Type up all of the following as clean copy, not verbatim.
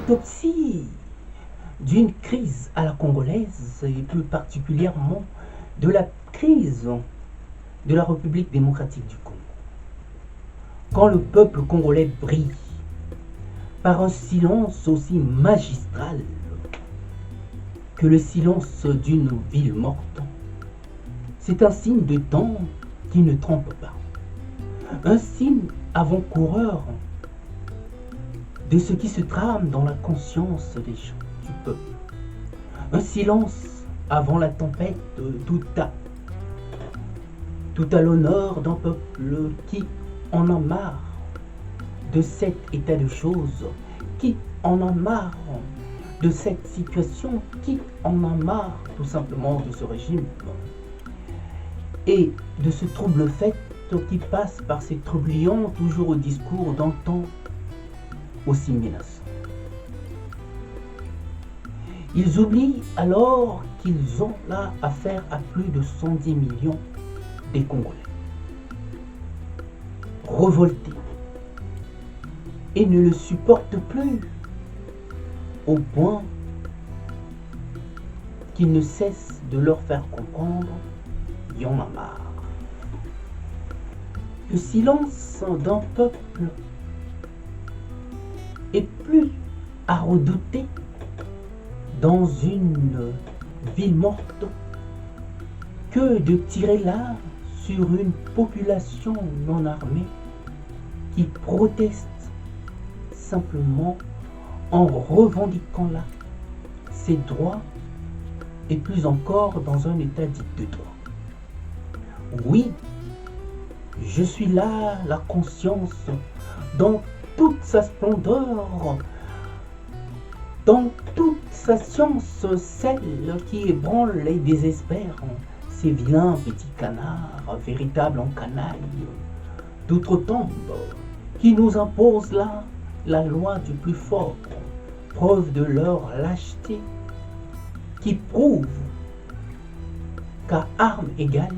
l'autopsie d'une crise à la congolaise et plus particulièrement de la crise de la République démocratique du Congo. Quand le peuple congolais brille par un silence aussi magistral que le silence d'une ville morte, c'est un signe de temps qui ne trompe pas, un signe avant-coureur de ce qui se trame dans la conscience des gens du peuple, un silence avant la tempête, tout à l'honneur d'un peuple qui en a marre de cet état de choses, qui en a marre de cette situation, qui en a marre tout simplement de ce régime et de ce trouble fait qui passe par ces trublions toujours au discours d'un temps aussi menaçant. Ils oublient alors qu'ils ont là affaire à plus de 110 millions des Congolais, révoltés, et ne le supportent plus, au point qu'ils ne cessent de leur faire comprendre « y en a marre ». Le silence d'un peuple est plus à redouter dans une ville morte que de tirer là sur une population non armée qui proteste simplement en revendiquant là ses droits et plus encore dans un état dit de droit. Oui, je suis là, la conscience, dans toute sa splendeur, dans toute sa science, celle qui ébranle et désespère ces vilains petits canards, véritables en canailles, d'outre-tombe, qui nous imposent là la loi du plus fort, preuve de leur lâcheté, qui prouve qu'à armes égales,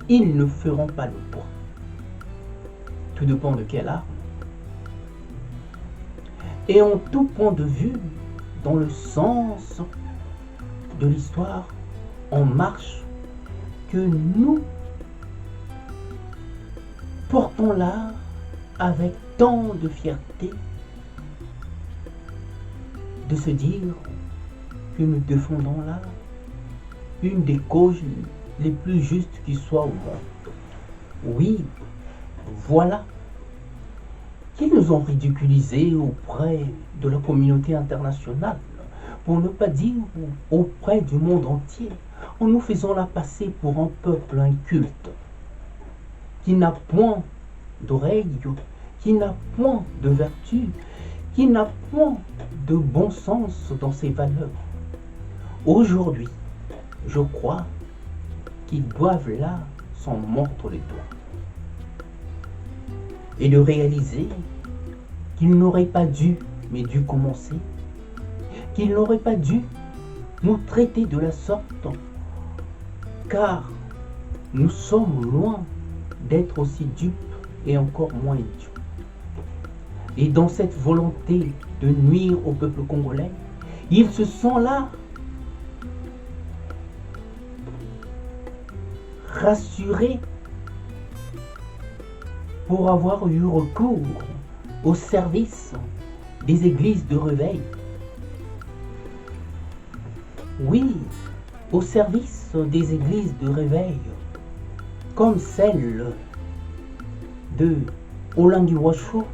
ils ne feront pas le poids. Tout dépend de quelle arme. Et en tout point de vue, dans le sens de l'histoire en marche que nous portons là avec tant de fierté de se dire que nous défendons là une des causes les plus justes qui soient au monde. Oui, voilà qu'ils nous ont ridiculisés auprès de la communauté internationale, pour ne pas dire auprès du monde entier, en nous faisant la passer pour un peuple inculte, qui n'a point d'oreilles, qui n'a point de vertu, qui n'a point de bon sens dans ses valeurs. Aujourd'hui, je crois qu'ils doivent là s'en mordre les doigts et de réaliser qu'ils n'auraient pas dû, mais dû commencer, qu'ils n'auraient pas dû nous traiter de la sorte, car nous sommes loin d'être aussi dupes et encore moins idiots. Et dans cette volonté de nuire au peuple congolais, ils se sont là rassurés pour avoir eu recours au service des églises de réveil. Oui, au service des églises de réveil, comme celle de Olangiwasho,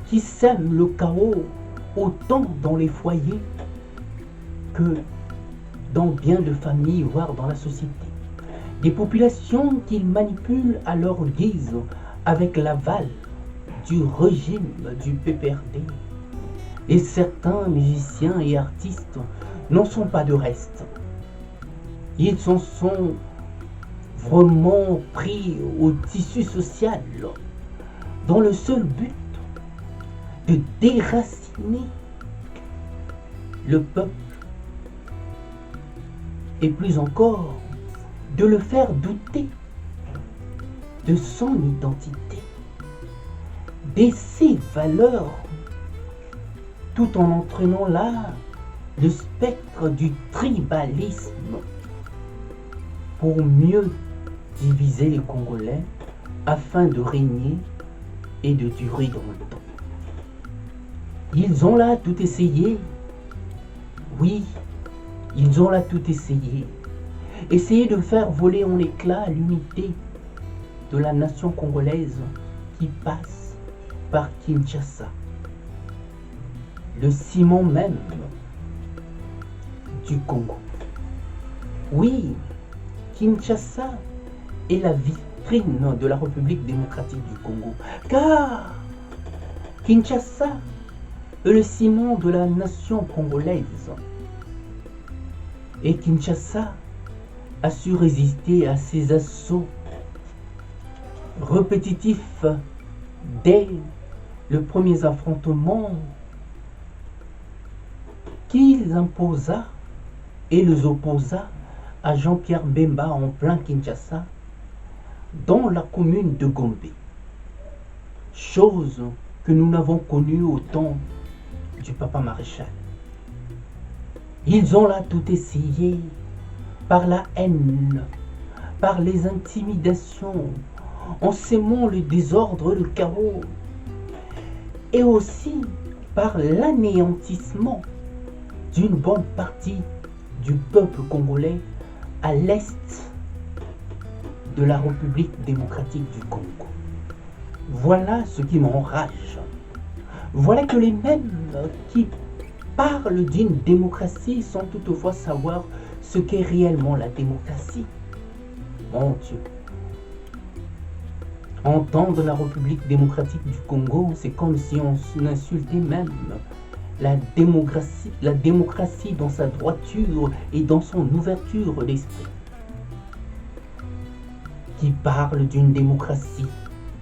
qui sème le chaos autant dans les foyers que dans bien de familles, voire dans la société. Des populations qu'ils manipulent à leur guise avec l'aval du régime du PPRD. Et certains musiciens et artistes n'en sont pas de reste. Ils s'en sont vraiment pris au tissu social dans le seul but de déraciner le peuple et plus encore de le faire douter de son identité, de ses valeurs tout en entraînant là le spectre du tribalisme pour mieux diviser les Congolais afin de régner et de durer dans le temps. Ils ont là tout essayé. Oui, ils ont là tout essayé. Essayer de faire voler en éclats l'unité de la nation congolaise qui passe par Kinshasa. Le ciment même du Congo. Oui, Kinshasa est la vitrine de la République démocratique du Congo. Car Kinshasa est le ciment de la nation congolaise. Et Kinshasa a su résister à ces assauts répétitifs dès le premier affrontement qu'ils imposa et les opposa à Jean-Pierre Bemba en plein Kinshasa, dans la commune de Gombe. Chose que nous n'avons connue au temps du papa maréchal. Ils ont là tout essayé, par la haine, par les intimidations, en sémant le désordre, le chaos, et aussi par l'anéantissement d'une bonne partie du peuple congolais à l'est de la République démocratique du Congo. Voilà ce qui m'enrage. Voilà que les mêmes qui parlent d'une démocratie sans toutefois savoir ce qu'est réellement la démocratie. Mon Dieu. Entendre la République démocratique du Congo, c'est comme si on insultait même la démocratie dans sa droiture et dans son ouverture d'esprit. Qui parle d'une démocratie,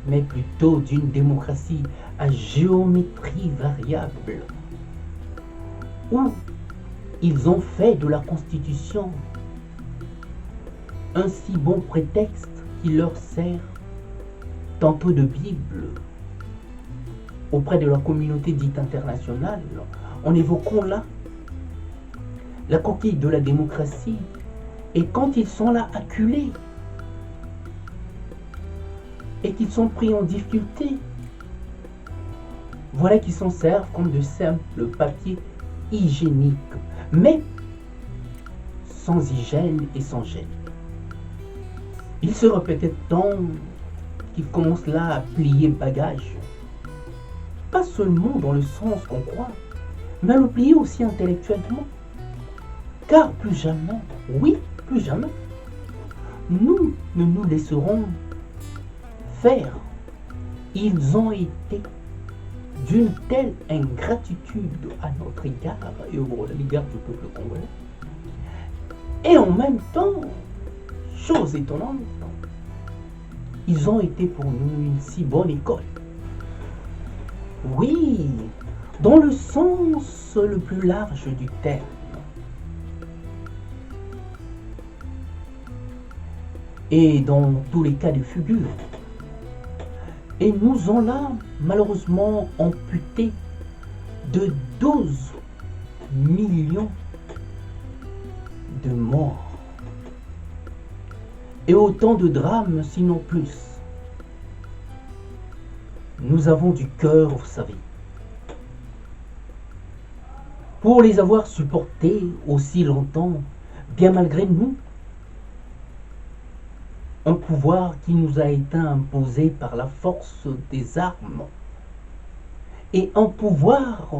mais plutôt d'une démocratie à géométrie variable, où ils ont fait de la Constitution un si bon prétexte qui leur sert tantôt de Bible auprès de la communauté dite internationale, en évoquant là la coquille de la démocratie, et quand ils sont là acculés et qu'ils sont pris en difficulté, voilà qu'ils s'en servent comme de simples papiers hygiéniques, mais sans hygiène et sans gêne. Il serait peut-être temps qu'ils commencent là à plier bagage, pas seulement dans le sens qu'on croit, mais à le plier aussi intellectuellement. Car plus jamais, oui, plus jamais, nous ne nous laisserons faire. Ils ont été d'une telle ingratitude à notre égard et à l'égard du peuple congolais. Et en même temps, chose étonnante, ils ont été pour nous une si bonne école. Oui, dans le sens le plus large du terme. Et dans tous les cas de figure. Et nous en là, malheureusement, amputé de 12 millions de morts. Et autant de drames, sinon plus. Nous avons du cœur, vous savez. Pour les avoir supportés aussi longtemps, bien malgré nous, un pouvoir qui nous a été imposé par la force des armes, et un pouvoir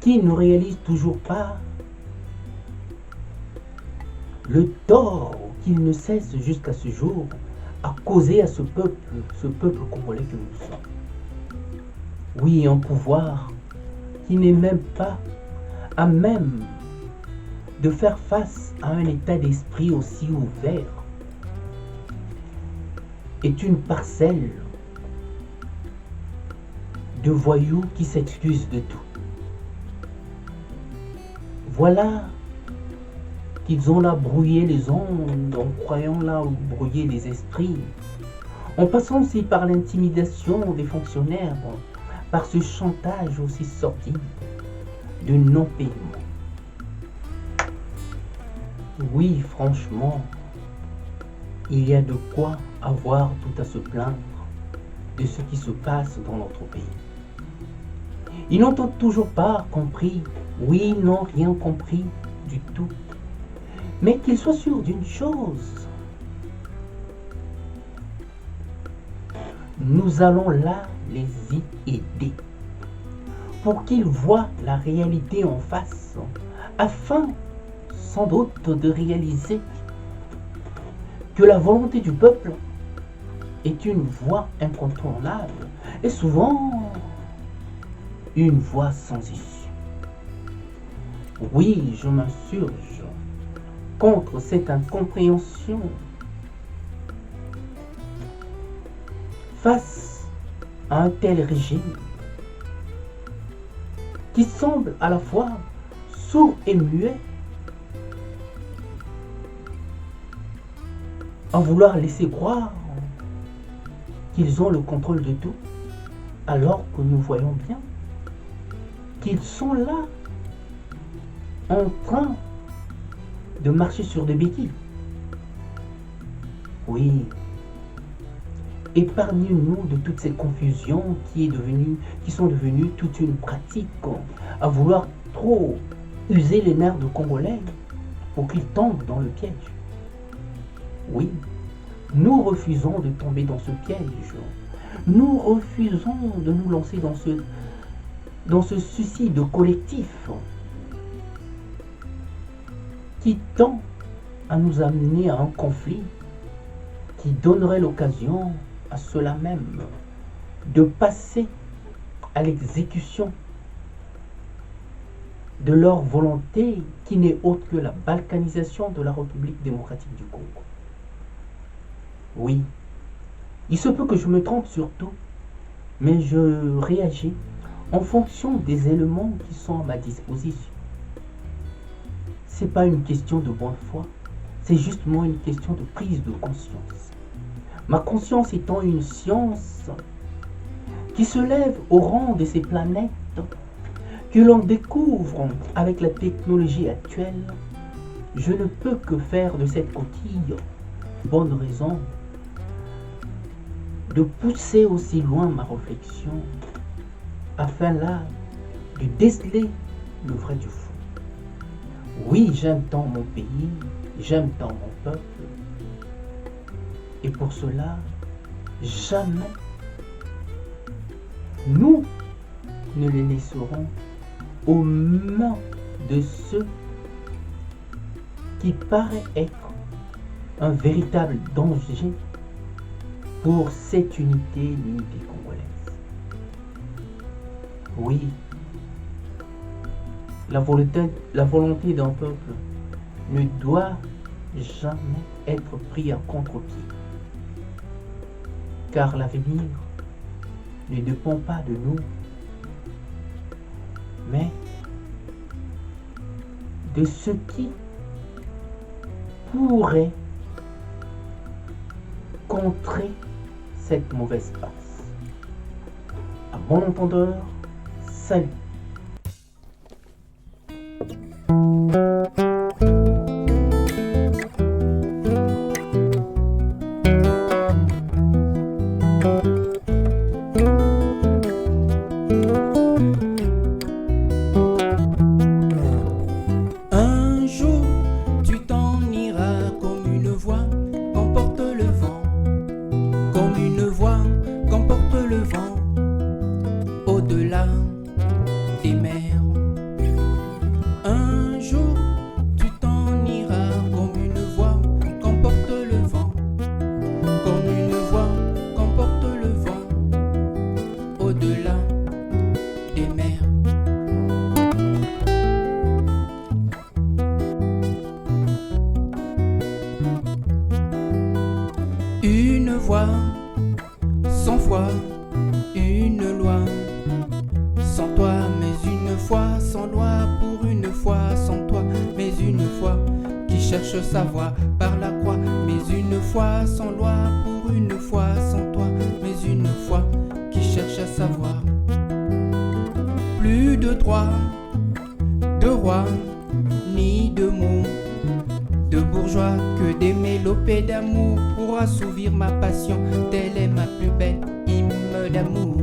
qui ne réalise toujours pas le tort qu'il ne cesse jusqu'à ce jour à causer à ce peuple congolais que nous sommes. Oui, un pouvoir qui n'est même pas à même de faire face à un état d'esprit aussi ouvert, est une parcelle de voyous qui s'excusent de tout. Voilà qu'ils ont là brouillé les ondes en croyant là brouiller les esprits, en passant aussi par l'intimidation des fonctionnaires, par ce chantage aussi sordide de non-paiement. Oui, franchement, il y a de quoi avoir tout à se plaindre de ce qui se passe dans notre pays. Ils n'ont toujours pas compris, oui, ils n'ont rien compris du tout. Mais qu'ils soient sûrs d'une chose, nous allons là les y aider pour qu'ils voient la réalité en face, afin sans doute de réaliser que la volonté du peuple est une voie incontournable et souvent une voie sans issue. Oui, je m'insurge contre cette incompréhension face à un tel régime qui semble à la fois sourd et muet, à vouloir laisser croire qu'ils ont le contrôle de tout, alors que nous voyons bien qu'ils sont là en train de marcher sur des béquilles. Oui, épargnez-nous de toutes ces confusions qui sont devenues toute une pratique, à vouloir trop user les nerfs de Congolais pour qu'ils tombent dans le piège. Oui, nous refusons de tomber dans ce piège. Nous refusons de nous lancer dans ce suicide collectif qui tend à nous amener à un conflit qui donnerait l'occasion à ceux-là même de passer à l'exécution de leur volonté qui n'est autre que la balkanisation de la République démocratique du Congo. Oui, il se peut que je me trompe surtout, mais je réagis en fonction des éléments qui sont à ma disposition. C'est pas une question de bonne foi, c'est justement une question de prise de conscience. Ma conscience étant une science qui se lève au rang de ces planètes que l'on découvre avec la technologie actuelle, je ne peux que faire de cette coquille bonne raison de pousser aussi loin ma réflexion afin là de déceler le vrai du faux. Oui, j'aime tant mon pays, j'aime tant mon peuple, et pour cela, jamais nous ne les laisserons aux mains de ceux qui paraissent être un véritable danger pour cette l'unité congolaise. Oui, la volonté d'un peuple ne doit jamais être prise à contre-pied, car l'avenir ne dépend pas de nous, mais de ce qui pourrait contrer cette mauvaise passe. À bon entendeur, salut. Un jour, tu t'en iras comme une voix qu'emporte le vent, comme une voix qu'emporte le vent, au-delà des mers. Un jour, tu t'en iras comme une voix qu'emporte le vent, comme une voix qu'emporte le vent, au-delà des mers. Une voix, sans foi, une loi, sans toi, mais une foi, sans loi, pour une fois, sans toi, mais une foi, qui cherche sa voie par la croix, mais une foi, sans loi, pour une foi sans toi, mais une foi qui cherche à savoir. Plus de droit, de roi, ni de mots, de bourgeois, que des mélopées d'amour pour assouvir ma passion. Telle est ma plus belle hymne d'amour.